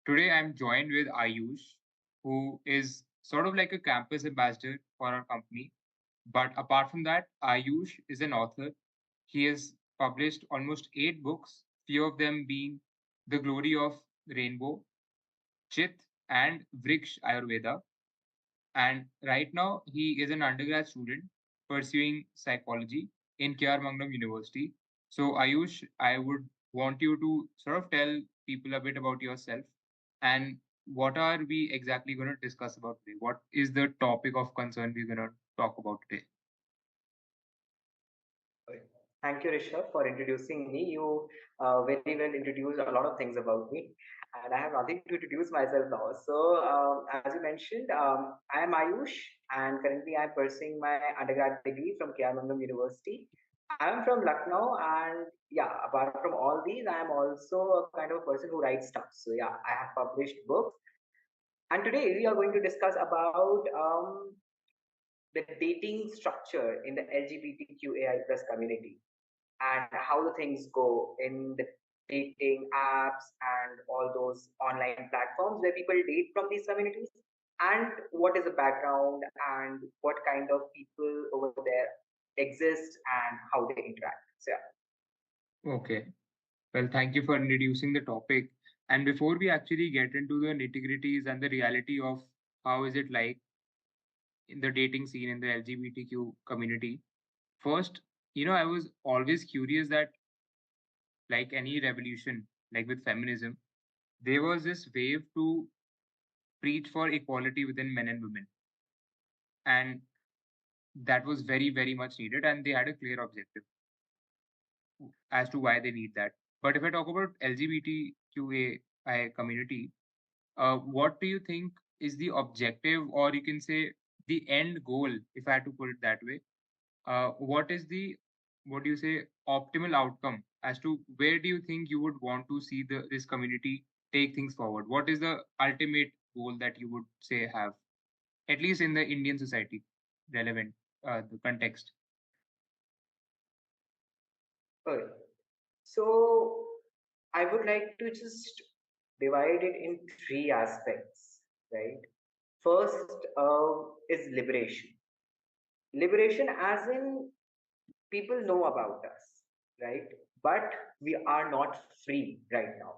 Today I'm joined with Ayush, who is sort of like a campus ambassador for our company. But apart from that, Ayush is an author. He has published almost 8 books, few of them being The Glory of Rainbow, Chit, and Vriksh Ayurveda. And right now, he is an undergrad student pursuing psychology in K.R. Mangalam University. So, Ayush, I would want you to sort of tell people a bit about yourself and what are we exactly going to discuss about today? What is the topic of concern we're going to talk about today? Thank you, Rishabh, for introducing me. You very well introduced a lot of things about me, and I have nothing to introduce myself now. So, as you mentioned, I am Ayush, and currently I am pursuing my undergrad degree from K.R. Mangalam University. I am from Lucknow, and yeah, apart from all these, I am also a kind of person who writes stuff. So, yeah, I have published books, and today we are going to discuss about the dating structure in the LGBTQAI plus community and how the things go in the dating apps and all those online platforms where people date from these communities, and what is the background and what kind of people over there exist and how they interact. So yeah. Okay. Well, thank you for introducing the topic. And before we actually get into the nitty-gritties and the reality of how is it like in the dating scene in the LGBTQ community, first, I was always curious that, like any revolution, like with feminism, there was this wave to preach for equality within men and women. And that was very, very much needed. And they had a clear objective as to why they need that. But if I talk about LGBTQAI community, what do you think is the objective, or you can say the end goal, if I had to put it that way? What is the, what do you say, optimal outcome as to where do you think you would want to see this community take things forward? What is the ultimate goal that you would say have, at least in the Indian society, relevant the context? Okay. So I would like to just divide it in three aspects, right? First is liberation. Liberation, as in people know about us, right? But we are not free right now.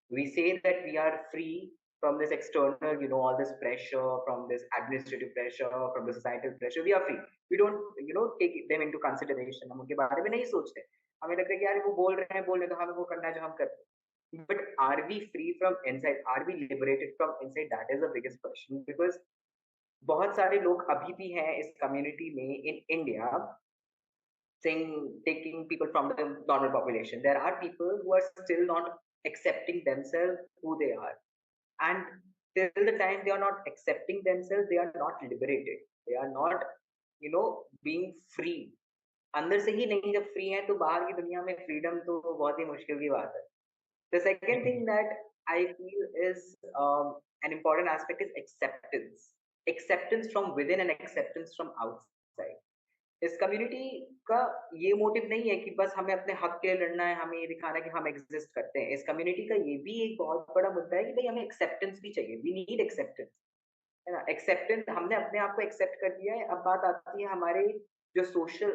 We say that we are free from this external, all this pressure, from this administrative pressure, from the societal pressure. We are free. We don't, take them into consideration. हम उनके बारे में नहीं सोचते. हमें लगता है कि यार वो बोल रहे हैं बोलने तो हमें वो करना है जो हम करते हैं. But are we free from inside? Are we liberated from inside? That is the biggest question, because बहुत सारे लोग अभी भी हैं इस कम्युनिटी में in India, saying taking people from the normal population. There are people who are still not accepting themselves who they are, and till the time they are not accepting themselves, they are not liberated. They are not, being free. अंदर से ही नहीं जब free है तो बाहर की दुनिया में फ्रीडम तो बहुत ही मुश्किल की बात है. The second thing that I feel is an important aspect is acceptance. Acceptance from within and acceptance from outside. इस कम्युनिटी का ये मोटिव नहीं है कि बस हमें अपने हक के लिए लड़ना है, हमें ये दिखाना है कि हम एग्जिस्ट करते हैं. इस कम्युनिटी का ये भी एक बहुत बड़ा मुद्दा है कि भाई हमें एक्सेप्टेंस भी चाहिए. वी नीड एक्सेप्टेंस, है ना. एक्सेप्टेंस, हमने अपने आप को एक्सेप्ट कर लिया है. अब बात आती है हमारे जो सोशल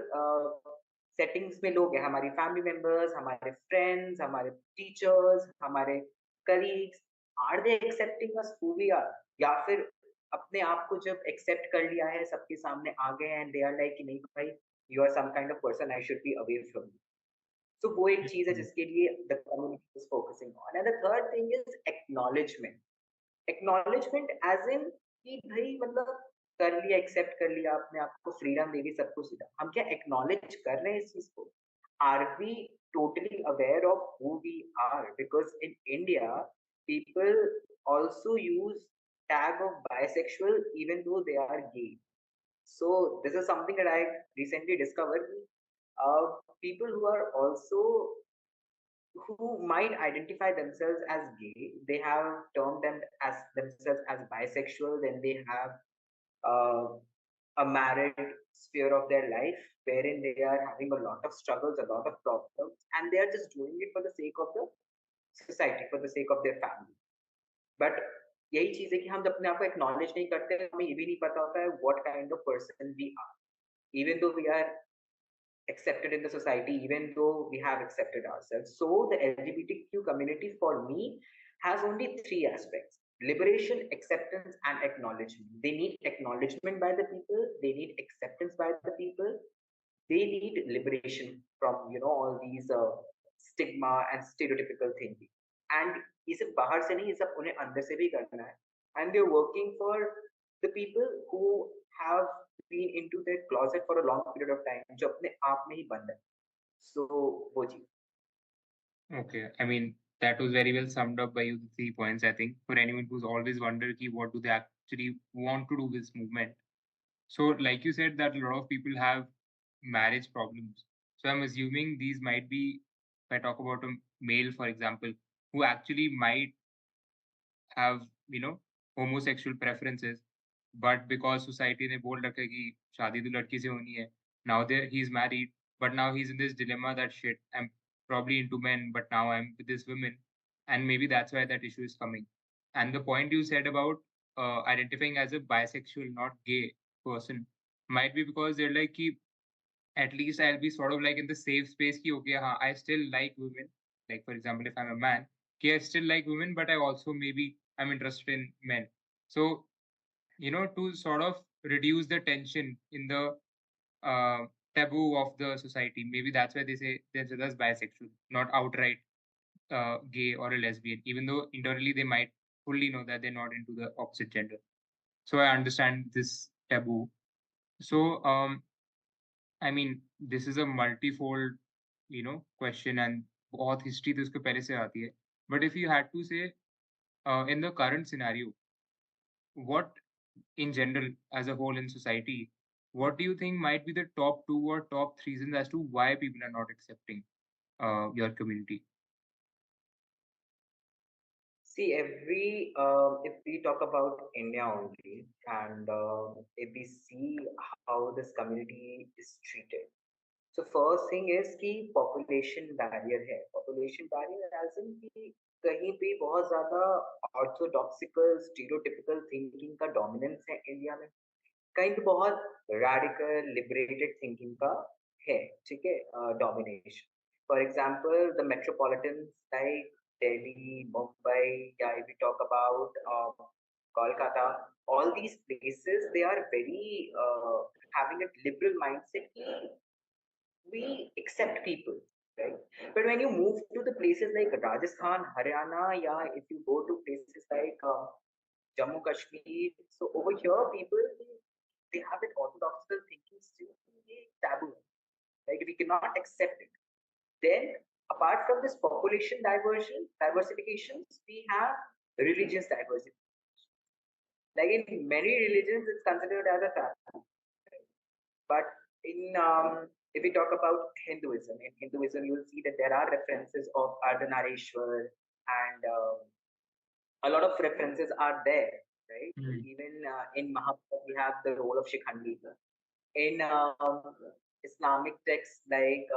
सेटिंग्स में लोग हैं, हमारी फैमिली मेंबर्स, हमारे फ्रेंड्स, हमारे टीचर्स, हमारे colleagues, are they accepting us who we are, या फिर अपने आप को जब एक्सेप्ट कर लिया है सबके सामने आ गए एंड दे आर लाइक कि नहीं भाई, you are some kind of person, I should be away from you. So वो एक चीज है जिसके लिए the community is focusing on. And the third thing is acknowledgement. Acknowledgement as in कि भाई मतलब कर लिया, एक्सेप्ट कर लिया, अपने आप को फ्रीडम दे दी, सब कुछ सीधा. हम क्या एक्नॉलेज कर रहे हैं इस चीज को? Are we totally aware of who we are? Because in India, people also use tag of bisexual even though they are gay. So this is something that I recently discovered. Uh, People who are also, who might identify themselves as gay, they have termed them as themselves as bisexual. Then they have uh, a married sphere of their life wherein they are having a lot of struggles, a lot of problems, and they are just doing it for the sake of the society, for the sake of their family. But यही चीज है कि हम जब अपने आप को acknowledge नहीं करते, हमें ये भी नहीं पता होता है what kind of person we are, even though we are accepted in the society, even though we have accepted ourselves. So the LGBTQ community for me has only three aspects: liberation, acceptance, and acknowledgement. They need acknowledgement by the people, they need acceptance by the people, they need liberation from all these stigma and stereotypical thinking. And ये सिर्फ बाहर से नहीं, ये सब उन्हें अंदर से भी करना है. And they're working for the people who have been into their closet for a long period of time, जो अपने आप में ही बंद है. So वो चीज. Okay, I mean, that was very well summed up by you, the 3 points, I think, for anyone who's always wondered ki what do they actually want to do with this movement. So, like you said, that a lot of people have marriage problems. So, I'm assuming these might be, if I talk about a male, for example, who actually might have, homosexual preferences, but because society ने बोल रखा है कि शादी तो लड़की से होनी है, now there he's married, but now he's in this dilemma that shit, I'm probably into men, but now I'm with this woman, and maybe that's why that issue is coming. And the point you said about identifying as a bisexual, not gay person, might be because they're like, कि at least I'll be sort of like in the safe space ki okay, हाँ, I still like women. Like for example, if I'm a man, I still like women, but I also maybe I'm interested in men. So, to sort of reduce the tension in the uh, taboo of the society, maybe that's why they say they're just bisexual, not outright gay or a lesbian, even though internally they might fully know that they're not into the opposite gender. So I understand this taboo. So, I mean, this is a multifold, question and बहुत history तो इसके पहले से आती है. But if you had to say, in the current scenario, what in general, as a whole in society, what do you think might be the top two or top three reasons as to why people are not accepting your community? See, if we talk about India only, and if we see how this community is treated. So first thing is कि population barrier है. Population barrier as in कि कहीं पे बहुत ज़्यादा orthodoxical, stereotypical thinking का dominance है India में. कहीं पे बहुत radical, liberated thinking का है, ठीक है, domination. For example, the metropolitans like Delhi, Mumbai, yeah, if we talk about Kolkata, all these places, they are very having a liberal mindset. We accept people, right? But when you move to the places like Rajasthan, Haryana, yeah, if you go to places like Jammu Kashmir, so over here, people they have that orthodoxical thinking still taboo. Like we cannot accept it. Then, apart from this population diversifications, we have religious diversity. Like in many religions, it's considered as a taboo. But in if we talk about in Hinduism, you will see that there are references of Ardhanarishwar and a lot of references are there, right? Mm. Even in Mahabharata, we have the role of Shikhandi. In Islamic texts, like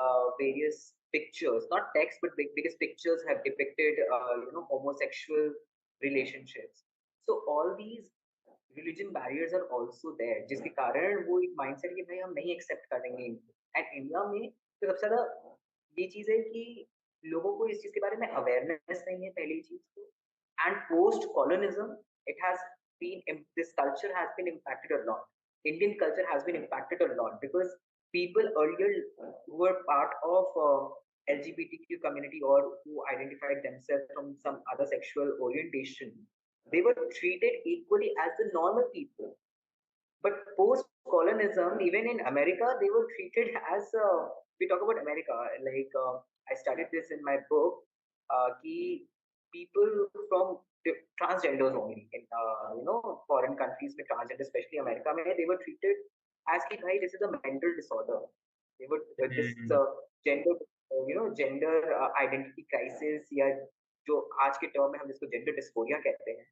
various pictures, not text, but biggest pictures have depicted, homosexual relationships. So all these religion barriers are also there, जिसके कारण वो एक mindset कि भाई हम नहीं accept करेंगे इनको. And इंडिया में तो सबसे ज्यादा ये चीज है कि लोगों को इस चीज के बारे में awareness नहीं है, पहली चीज तो. And post colonialism, it has this culture has been impacted a lot. Indian culture has been impacted a lot because people earlier who were part of LGBTQ community or who identified themselves from some other sexual orientation, they were treated equally as the normal people. But post colonialism, even in America, they were treated as we talk about America. Like I studied this in my book. Ki people from transgenders only in foreign countries with transgender, especially America, mein, they were treated as ki bhai, this is a mental disorder. They would this Mm. gender gender identity crisis या जो आज के term में हम इसको gender dysphoria कहते हैं.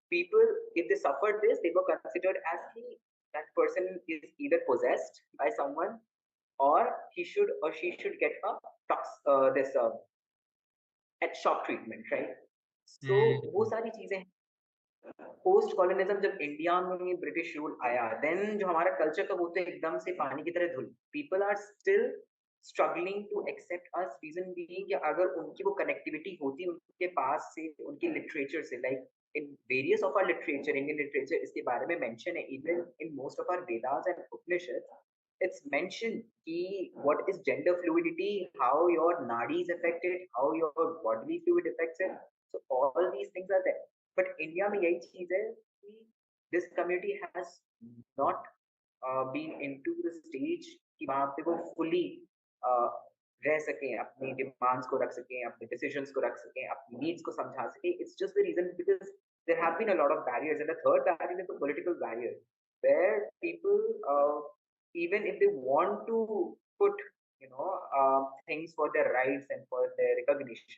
People, if they suffered this, they were considered as that person is either possessed by someone or he should or she should get a this at shock treatment, right? So वो Mm. सारी चीजें हैं. Post colonialism जब India में British rule आया, then जो हमारा culture था वो तो एकदम से पानी की तरह धुल. People are still struggling to accept us. Reason being कि अगर उनकी वो कनेक्टिविटी होती उनके पास से, उनके लिटरेचर से, like in various of our literature, Indian literature इसके बारे में मेंशन है. Even in most of our Vedas and Upanishad it's mentioned ki what is gender fluidity, how your nadi is affected, how your bodily fluid affects it. So all these things are there. But India में यही चीज है कि this community has not been into the stage कि वहाँ पे वो fully uh, रह सकें, अपनी demands को रख सकें, अपने decisions को रख सकें, अपनी needs को समझा सकें. It's just the reason because there have been a lot of barriers, and the third barrier is the political barrier, where people even if they want to put things for their rights and for their recognition,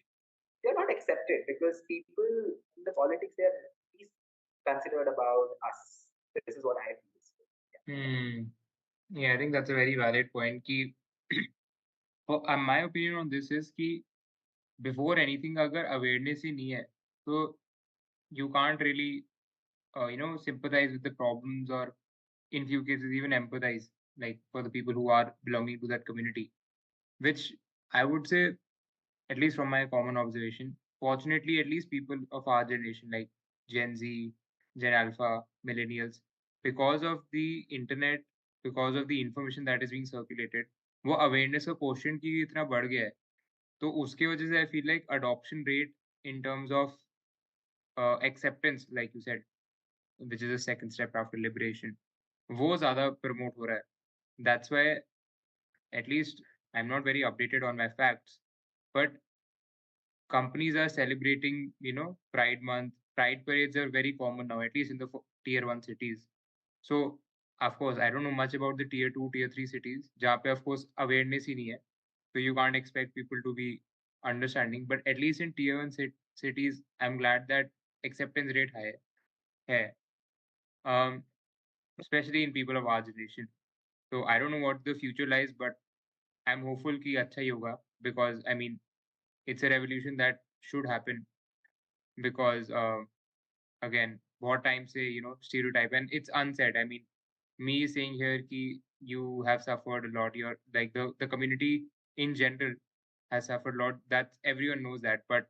they're not accepted because people in the politics, they're least considered about us. This is what I feel. Hmm. Yeah, I think that's a very valid point. Ki, my opinion on this is कि before anything अगर awareness ही नहीं है तो you can't really sympathize with the problems, or in few cases even empathize, like for the people who are belonging to that community, which I would say, at least from my common observation, fortunately, at least people of our generation, like Gen Z, Gen Alpha, millennials, because of the internet, because of the information that is being circulated, वो awareness का quotient ही इतना बढ़ गया है. तो उसके वजह से I feel like adoption rate in terms of acceptance, like you said, which is the second step after liberation, वो ज़्यादा promote हो रहा है. That's why, at least, I'm not very updated on my facts, but companies are celebrating, Pride Month. Pride parades are very common now, at least in the tier one cities. So, of course, I don't know much about the tier two, tier three cities, जहाँ पे of course awareness ही नहीं है. So you can't expect people to be understanding. But at least in tier one cities, I'm glad that acceptance rate high है. Um, Especially in people of our generation. So I don't know what the future lies, but I'm hopeful कि अच्छा ही होगा, because I mean it's a revolution that should happen, because again, बहुत time से stereotype, and it's unsaid. I mean, me saying here कि you have suffered a lot, you're like the community in general has suffered a lot. That's everyone knows that, but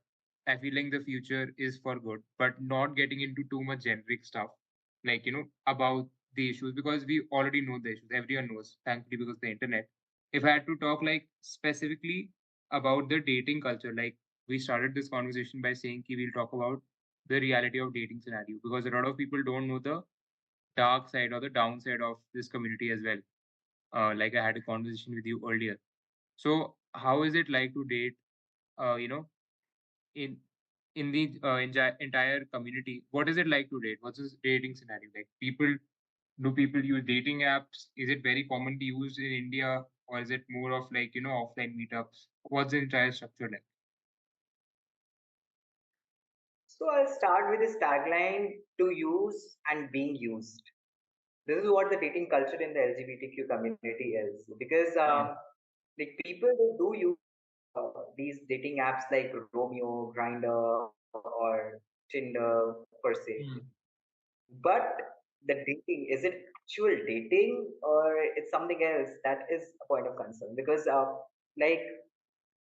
I feel like the future is for good, but not getting into too much generic stuff, like about the issues, because we already know the issues. Everyone knows, thankfully, because of the internet. If I had to talk like specifically about the dating culture, like we started this conversation by saying कि we'll talk about the reality of dating scenario, because a lot of people don't know the dark side or the downside of this community as well. Like I had a conversation with you earlier. So how is it like to date? You know, in the entire community, what is it like to date? What's this dating scenario like? Do people use dating apps? Is it very commonly used in India, or is it more of like offline meetups? What's the entire structure like? So I'll start with this tagline: to use and being used. This is what the dating culture in the LGBTQ community is. Because Hmm. like people they do use these dating apps like Romeo, Grinder, or Tinder per se. Hmm. But the dating, is it actual dating or it's something else? That is a point of concern. Because like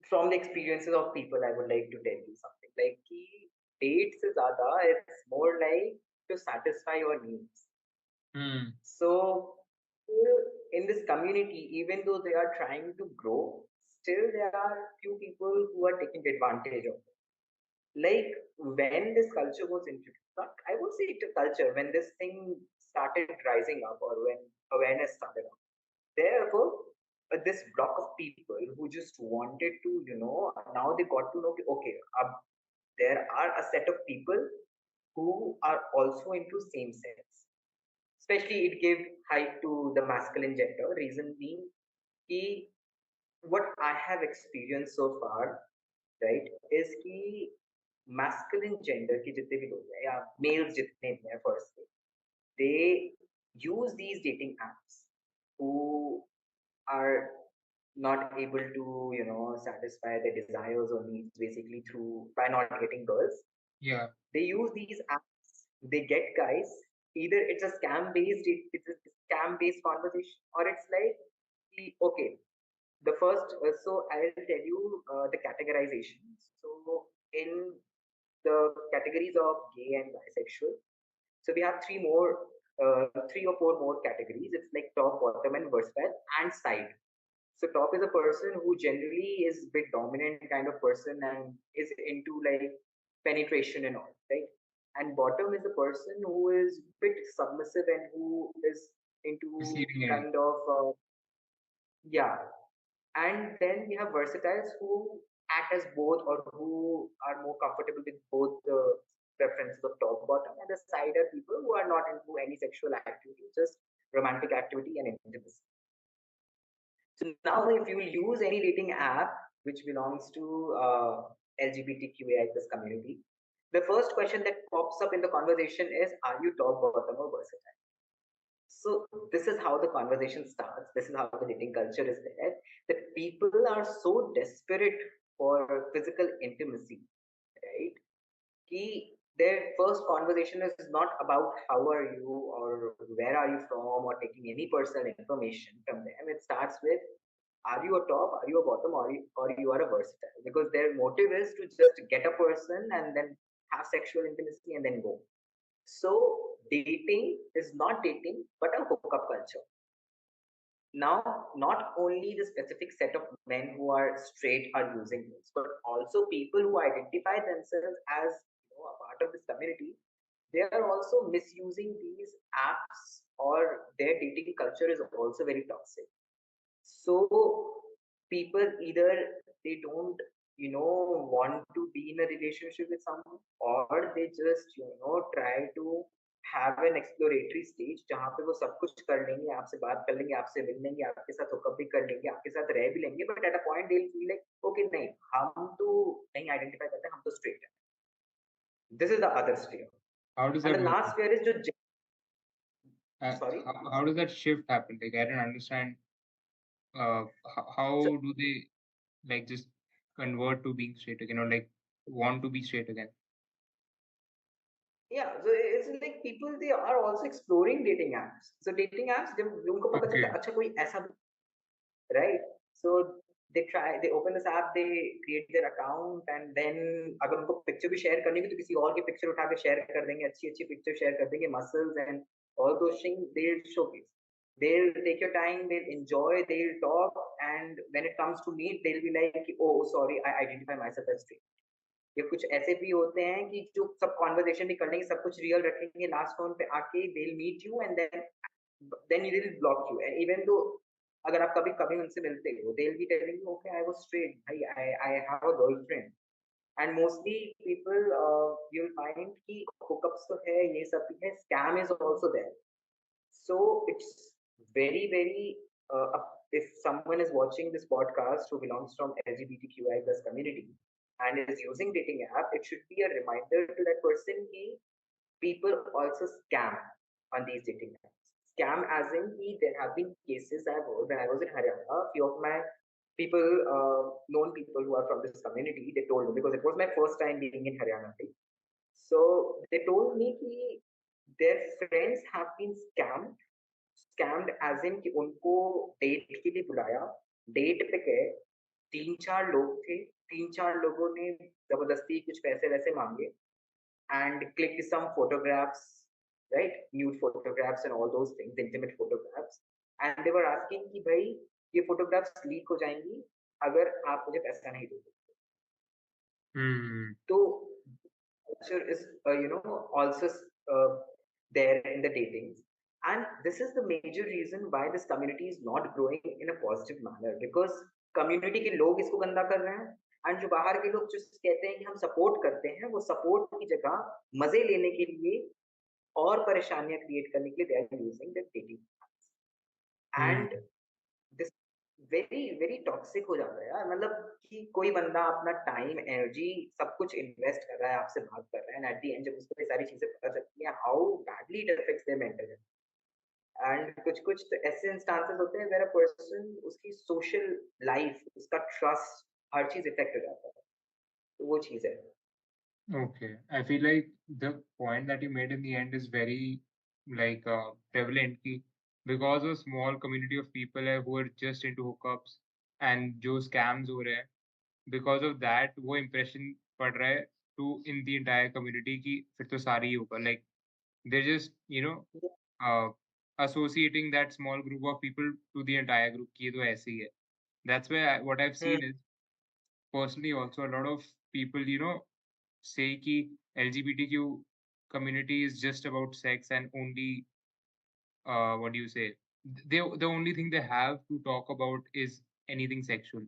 from the experiences of people, I would like to tell you something. Like ki dates is zyada, it's more like to satisfy your needs. Hmm. So in this community, even though they are trying to grow, still there are few people who are taking advantage of it. Like when this culture was introduced, not I won't say it a culture, when this thing started rising up or when awareness started up, there were this block of people who just wanted to, now they got to know, okay, there are a set of people who are also into same sex. Especially it gave height to the masculine gender. Reason being, कि what I have experienced so far, right, is कि masculine gender के जितने भी लोग हैं या males जितने भी हैं firstly, they use these dating apps who are not able to satisfy their desires or needs basically through by not getting girls. Yeah. They use these apps they get guys. Either it's a scam based, it's a scam based conversation, or it's like, okay, the first. So I'll tell you the categorizations. So in the categories of gay and bisexual, so we have three or four more categories. It's like top, bottom, and versatile, and side. So top is a person who generally is a bit dominant kind of person and is into like penetration and all, right? And bottom is a person who is a bit submissive and who is into Receiving end. kind of yeah. And then we have versatiles who act as both, or who are more comfortable with both the preferences of top, bottom, and the side are people who are not into any sexual activity, just romantic activity and intimacy. So now, if you use any dating app which belongs to LGBTQAI plus community, the first question that pops up in the conversation is, are you top, bottom, or versatile? So this is how the conversation starts. This is how the dating culture is there. That people are so desperate for physical intimacy, right? Ki their first conversation is not about how are you or where are you from or taking any personal information from them. It starts with, are you a top, are you a bottom, or you are a versatile? Because their motive is to just get a person and then have sexual intimacy and then go. So dating is not dating, but a hookup culture. Now, not only the specific set of men who are straight are using this, but also people who identify themselves as, a part of this community, they are also misusing these apps, or their dating culture is also very toxic. So people either they don't, want to be in a relationship with someone, or they just, try to have an exploratory stage जहाँ पे वो सब कुछ कर लेंगे, आपसे बात कर लेंगे, आपसे मिल लेंगे, आपके साथ होकअप भी कर लेंगे, आपके साथ रह भी लेंगे, but at a point they feel like, okay नहीं, हम तो नहीं आइडेंटिफाई करते, हम तो स्ट्रेट है. This is the other sphere. How does and that the work? Last sphere is जो, sorry. How does that shift happen? Like, I don't understand. So How do they like just convert to being straight again, or like want to be straight again? yeah, so it's like people, they are also exploring dating apps. So dating apps, जब उनको पता चलता Okay. है अच्छा कोई ऐसा, right? So they open this app, they create their account, and then अगर उनको पिक्चर भी शेयर करनी है तो किसी और की पिक्चर उठा के शेयर कर देंगे, अच्छी अच्छी पिक्चर शेयर कर देंगे, muscles and all those things they'll showcase. They'll take your time, they'll enjoy, they'll talk, and when it comes to meet, they'll be like, oh sorry, I identify myself as straight. ये कुछ ऐसे भी होते हैं कि जो सब conversation भी कर लेंगे, सब कुछ रियल रखेंगे, लास्ट राउंड पे आके they will meet you and then you will block you, and even though अगर आप कभी कभी उनसे मिलते हो, they will be telling you, okay I was straight भाई, I have a girlfriend. And mostly people, you will find कि hookups तो है, ये सब भी है, scam is also there. So it's very, very, if someone is watching this podcast who belongs from LGBTQI plus community and is using dating app, it should be a reminder to that person that people also scam on these dating apps. Scam as in there have been cases I've heard when I was in Haryana. A few of my people, known people who are from this community, they told me, because it was my first time being in Haryana. Right? So they told me that their friends have been scammed as in कि उनको date के लिए बुलाया, date पे गए, तीन चार लोग थे, तीन चार लोगों ने जबरदस्ती कुछ पैसे वैसे मांगे, and clicked some photographs, right? Nude photographs and all those things, intimate photographs, and they were asking कि भाई ये photographs leak हो जाएंगी अगर आप मुझे पैसा नहीं दोगे. Hmm. So culture is, also there in the datings, and this is the major reason why this community is not growing in a positive manner, because community के लोग इसको गंदा कर रहे हैं, एंड जो बाहर के लोग जो कहते हैं कि हम सपोर्ट करते हैं, वो सपोर्ट की जगह मजे लेने के लिए और परेशानियां क्रिएट करने के लिए they are using the dating Hmm. And this very very toxic हो जाता है यार. मतलब कि कोई बंदा अपना टाइम, एनर्जी, सब कुछ इन्वेस्ट कर रहा है, आपसे बात कर रहा है, एंड एट द एंड जब उसको ये सारी चीजें पता चलती हैं, how badly it affects their mental health. And कुछ कुछ तो ऐसे इंस्टांसेस होते हैं वेयर अ पर्सन, उसकी सोशल लाइफ, उसका ट्रस्ट, हर चीज इफेक्ट हो जाता है. तो वो चीज है. Okay. I feel like the point that you made in the end is very prevalent ki, because a small community of people hai who are just into hookups and जो scams हो रहे हैं, because of that वो impression पड़ रहा है to in the entire community कि फिर तो सारी ही होगा, like they're just uh, associating that small group of people to the entire group कि ये तो ऐसे ही है. That's why what I've Hmm. seen is personally also a lot of people say कि LGBTQ community is just about sex and only what do you say, the only thing they have to talk about is anything sexual.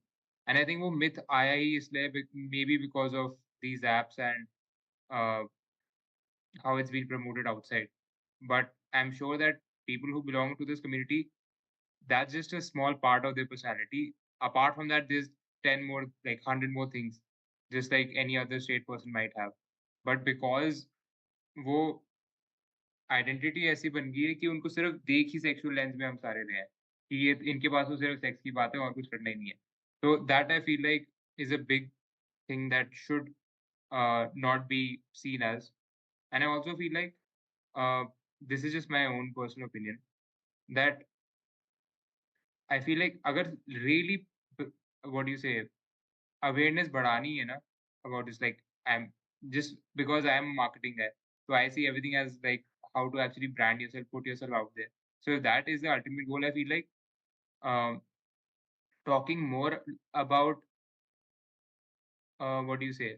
And I think वो myth आया ही इसलिए maybe because of these apps and uh, how it's been promoted outside. But I'm sure that people who belong to this community, that's just a small part of their personality. Apart from that, there's 10 more, like 100 more things, just like any other straight person might have. But because वो identity ऐसी बन गई है कि उनको सिर्फ देख ही sexual lens में हम सारे रहे हैं कि ये इनके पास तो सिर्फ सेक्स की बात है और कुछ करना ही नहीं है. तो that I feel like is a big thing that should not be seen as. And I also feel like this is just my own personal opinion that I feel like अगर really what do you say awareness बढ़ानी है ना about this, like I'm just because I am a marketing guy, so I see everything as like how to actually brand yourself, put yourself out there. So if that is the ultimate goal, I feel like um, talking more about what do you say,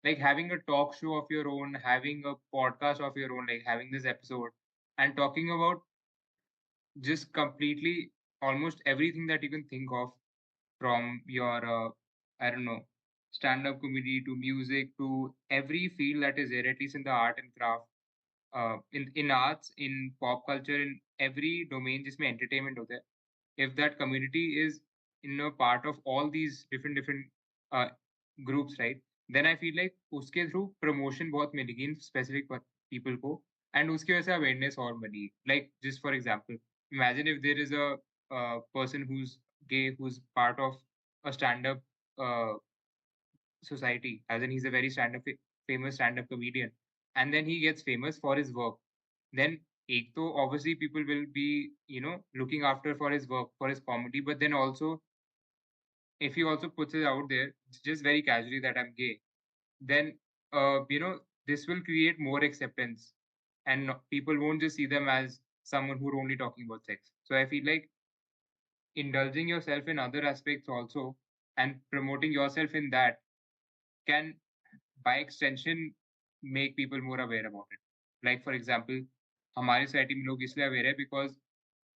like having a talk show of your own, having a podcast of your own, like having this episode and talking about just completely almost everything that you can think of, from your I don't know, stand-up comedy to music to every field that is there, at least in the art and craft, in arts, in pop culture, in every domain जिसमें entertainment होता है. If that community is in a part of all these different uh, groups, right, then I feel like उसके through promotion बहुत मिलेगी in specific people को, and उसकी वजह से awareness और बनेगी. Like just for example, imagine if there is a person who's gay, who's part of a stand-up uh, society, as in he's a very famous stand-up comedian, and then he gets famous for his work. Then एक तो obviously people will be looking after for his work, for his comedy, but then also if he also puts it out there just very casually that I'm gay, then this will create more acceptance, and people won't just see them as someone who're only talking about sex. So I feel like indulging yourself in other aspects also and promoting yourself in that can by extension make people more aware about it. Like for example, हमारी society में लोग इसलिए aware है because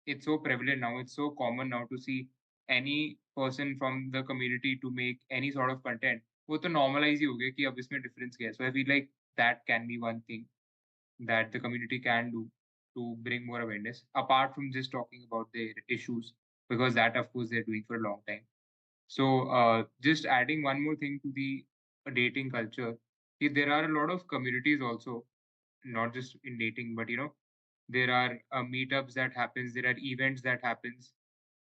it's so prevalent now, it's so common now to see any person from the community to make any sort of content. वो तो normalize ही हो गया कि अब इसमें difference क्या है. So I feel like that can be one thing that the community can do to bring more awareness apart from just talking about their issues, because that of course they're doing for a long time. So, just adding one more thing to the dating culture, there are a lot of communities also, not just in dating, but there are meetups that happens, there are events that happens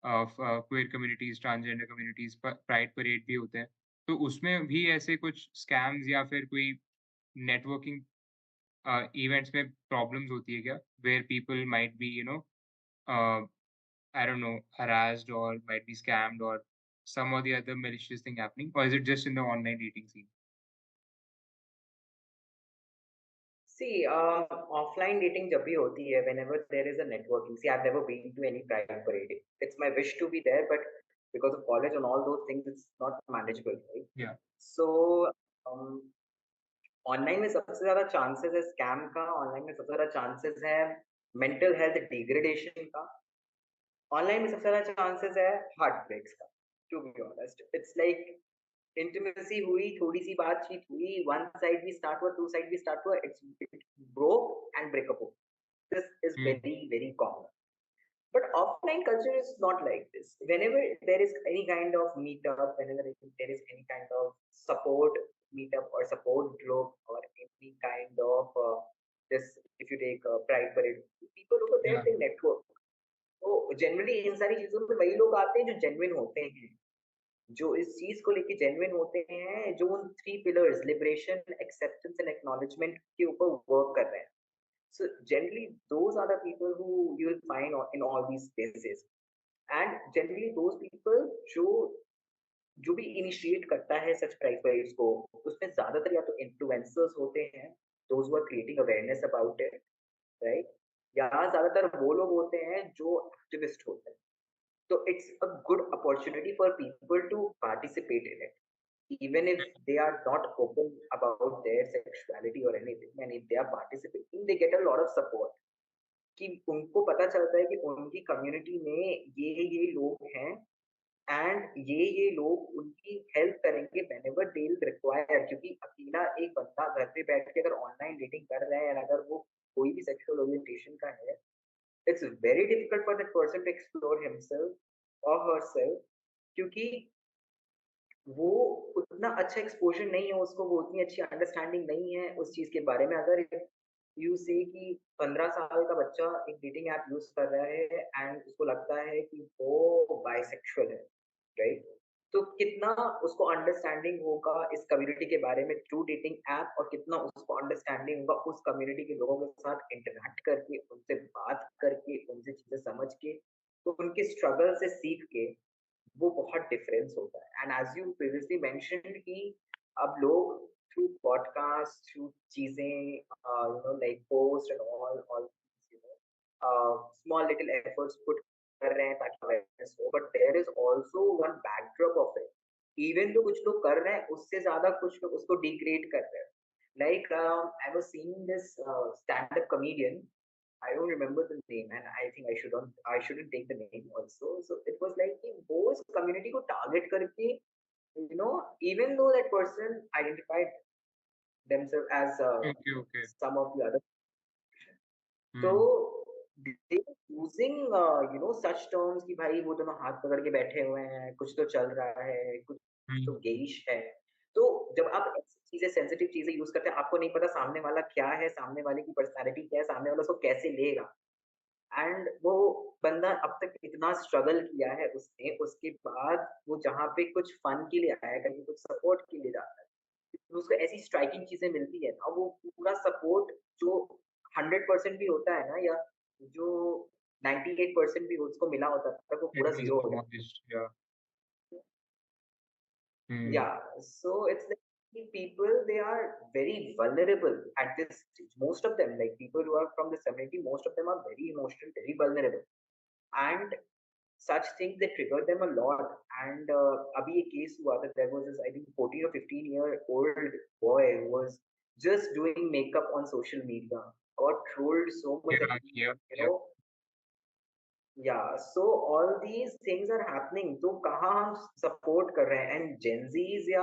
of queer communities, transgender communities, pride parade भी होते हैं. तो उसमें भी ऐसे कुछ scams या फिर कोई networking events में problems होती है क्या? Where people might be, uh, I don't know, harassed or might be scammed or some or the other malicious thing happening, or is it just in the online dating scene? See, offline dating जब भी होती है, whenever there is a networking. See, I've never been to any pride parade. It's my wish to be there, but because of college and all those things, it's not manageable, right? Yeah, So, um, online में सबसे ज़्यादा chances है scam का, online में सबसे ज़्यादा chances है mental health degradation का, ऑनलाइन में सबसे ज़्यादा चांसेस है हार्ट ब्रेक्स का, to be honest. It's like intimacy हुई, थोड़ी-सी बातचीत हुई, वन साइड भी स्टार्ट हुआ, टू साइड भी स्टार्ट हुआ, इट ब्रोक एंड ब्रेकअप हो. This is mm, very, very common. But offline culture is not like this. Whenever there is any kind of meetup, whenever there is any kind of support meetup or support group or any kind of this, if you take Pride Parade, people over there yeah, they network. तो generally in सारी चीजों में वही लोग आते हैं जो genuine होते हैं. जो इस चीज को लेके जेन्युइन होते हैं, जो उन three pillars liberation, acceptance and acknowledgement के ऊपर वर्क कर रहे हैं. So generally, those are the people who you will find in all these spaces. And generally, those people जो जो भी इनिशिएट करता है सच प्राइस फाइट्स को, उसमें ज्यादातर या तो इन्फ्लुएंसर्स होते हैं, those who are creating awareness about it, right, या ज्यादातर वो लोग होते हैं जो एक्टिविस्ट होते हैं. तो it's a good opportunity for people to participate in it, even if they are not open about their sexuality or anything, and if they are participating they get a lot of support. कि उनको पता चलता है कि उनकी community में ये लोग हैं, एंड ये लोग उनकी हेल्प करेंगे व्हेनेवर दे विल रिक्वायर. क्योंकि अकेला एक बंदा घर पे बैठ के अगर ऑनलाइन डेटिंग कर रहा है, और अगर वो कोई भी सेक्सुअल ओरिएंटेशन का है, it's very difficult for that person to explore himself और हरसेल्फ. क्योंकि वो उतना अच्छा एक्सपोज़र नहीं है उसको, वो उतनी अच्छी अंडरस्टैंडिंग नहीं है उस चीज़ के बारे में. अगर यू से कि 15 साल का बच्चा एक डेटिंग ऐप यूज़ कर रहा है एंड उसको लगता है कि वो बाइसेक्सुअल है, राइट? तो कितना उसको अंडरस्टैंडिंग होगा इस कम्युनिटी के बारे में थ्रू डेटिंग ऐप, और कितना उसको अंडरस्टैंडिंग होगा उस कम्युनिटी के लोगों के साथ इंटरैक्ट करके, उनसे बात करके, उनसे चीज़ें समझ के, तो उनके स्ट्रगल से सीख के, वो बहुत डिफरेंस होता है. And as you previously mentioned कि अब लोग थ्रू पॉडकास्ट, थ्रू चीजें, you know like post and all you know small little efforts put कर रहे हैं ताकि अवेयरनेस हो, but there is also one backdrop of it. Even though कुछ लोग कर रहे हैं, उससे ज्यादा कुछ लोग उसको डिग्रेड कर रहे हैं. Like I was seeing this stand up comedian. I don't remember the name, and I think I shouldn't take the name also. So it was like कि वो इस community को target करके, you know, even though that person identified themselves as Okay, okay. some of the other, so Hmm. they were using you know such terms कि भाई वो दोनों हाथ पकड़ के बैठे हुए हैं, कुछ तो चल रहा है, कुछ तो Hmm. गेइश है. तो जब आप ऐसी चीजें, सेंसिटिव चीजें यूज करते हैं, आपको नहीं पता सामने वाला क्या है, सामने वाले की पर्सनैलिटी क्या है, सामने वाला उसको कैसे लेगा. एंड वो बंदा अब तक इतना स्ट्रगल किया है उसने, उसके बाद वो जहाँ पे कुछ फन के लिए आया, कहीं कुछ सपोर्ट के लिए जाता है, तो उसको ऐसी स्ट्राइकिंग चीजें मिलती है ना, वो पूरा सपोर्ट जो 100% भी होता है ना, या जो 98% भी उसको मिला होता है, वो It पूरा was जीरो हो जाता demolished. Yeah. है. Hmm. Yeah, so it's like people, they are very vulnerable at this stage. Most of them, like people who are from the community, most of them are very emotional, very vulnerable. And such things, they trigger them a lot. And abhi ek case hua that there was this, I think 14 or 15-year-old boy who was just doing makeup on social media, got trolled so much that Yeah. Yep. you Yep. know. Yeah, so all these things are happening. तो कहाँ हम support कर रहे हैं, and Gen Zs या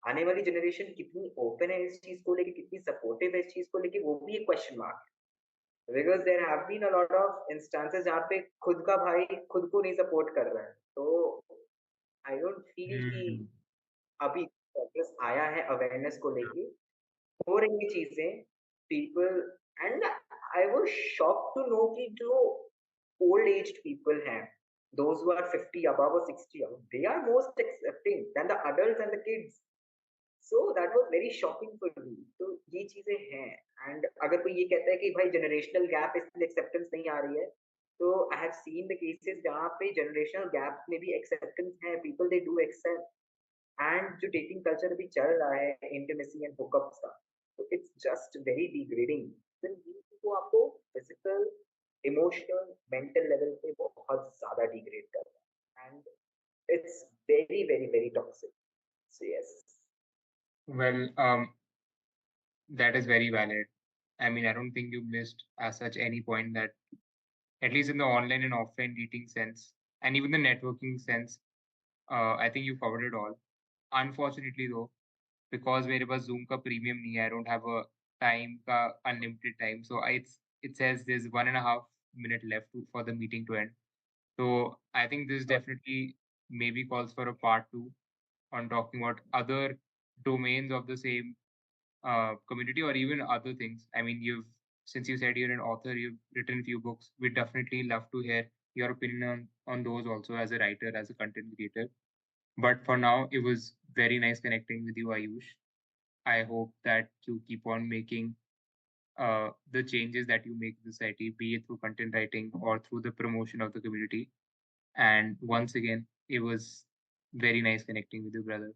आने वाली generation कितनी ओपन है इस चीज को लेके, कितनी सपोर्टिव है इस चीज को लेके, वो भी एक क्वेश्चन मार्क है. Because there have been a lot of instances जहाँ पे खुद का भाई खुद को नहीं सपोर्ट कर रहा है. तो आई डोंट फील कि Hmm. अभी प्रोग्रेस आया है अवेयरनेस को लेके, हो रही है चीजें, people. And I was shocked to know कि जो old aged people हैं, those who are 50 above or 60 above, they are most accepting than the adults and the kids. So that was very shocking for me. तो ये चीजें हैं. And अगर कोई ये कहता है कि भाई जनरेशनल गैप इसलिए एक्सेप्टेंस नहीं आ रही है, तो I have seen the cases जहाँ पे जनरेशनल गैप में भी एक्सेप्टेंस है, people they do accept. And जो डेटिंग कल्चर अभी चल रहा है इंटीमेसी एंड हुकअप्स का, तो इट्स जस्ट वेरी डिग्रेडिंग. तो आपको फिजिकल, इमोशनल, मेंटल लेवल पे बहुत ज्यादा डिग्रेड कर रहा है, and it's very very very toxic. So yes. Well, that is very valid. I mean, I don't think you missed as such any point that, at least in the online and offline dating sense, and even the networking sense, I think you covered it all. Unfortunately, though, because मेरे पास Zoom का premium नहीं है, I don't have a time का unlimited time. So it says there's 1.5 minute left for the meeting to end. So I think this definitely maybe calls for a part two on talking about other domains of the same community or even other things. I mean, since you said you're an author, you've written a few books. We'd definitely love to hear your opinion on those also as a writer, as a content creator. But for now, it was very nice connecting with you, Ayush. I hope that you keep on making the changes that you make in society, be it through content writing or through the promotion of the community. And once again, it was very nice connecting with you, brother.